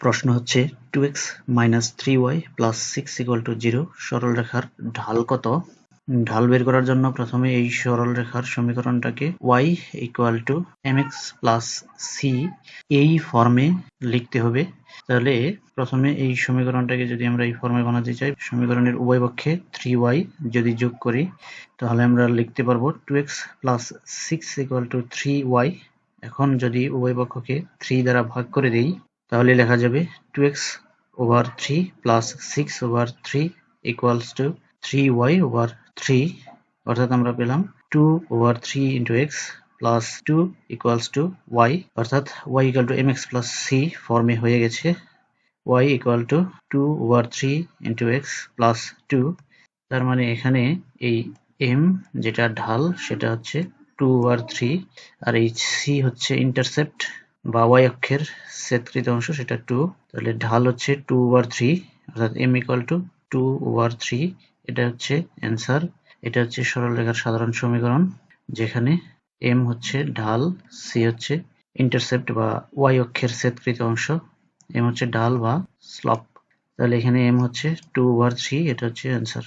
প্রশ্ন হচ্ছে 2x minus 3y plus 6 equal to 0 সরলরেখার ঢাল কত? ঢাল বের করার জন্য প্রথমে এই সরলরেখার সমীকরণটাকে y equal to mx plus c এই ফর্মে লিখতে হবে। তাহলে প্রথমে এই সমীকরণটাকে যদি আমরা এই ফর্মে বানাতে চাই, সমীকরণের উভয় পক্ষে 3y যদি যোগ করি তাহলে আমরা লিখতে পারবো 2x plus 6 equal to 3y। এখন যদি উভয় পক্ষকে 3 দ্বারা ভাগ করে দেই তাহলে লেখা যাবে 2x over 3 plus 6 over 3 equals to 3y over 3, অর্থাৎ আমরা পেলাম 2 over 3 into x plus 2 equals to y, অর্থাৎ y equal to mx plus c ফর্মে হয়ে গেছে। y equal to 2 over 3 into x plus 2, তার মানে এখানে এই m যেটা ঢাল সেটা হচ্ছে 2 over 3 আর এই c হচ্ছে ইন্টারসেপ্ট বা y অক্ষের ছেদকৃত অংশ, সেটা 2। তাহলে ঢাল হচ্ছে 2 over 3 অর্থাৎ m equal to 2 over 3, এটা হচ্ছে অ্যান্সার। এটা হচ্ছে সরলরেখার সাধারণ সমীকরণ, যেখানে m হচ্ছে ঢাল, c হচ্ছে ইন্টারসেপ্ট বা y অক্ষের ছেদকৃত অংশ, m হচ্ছে ঢাল বা স্লপ। তাহলে এখানে m হচ্ছে 2 over 3, এটা হচ্ছে অ্যান্সার।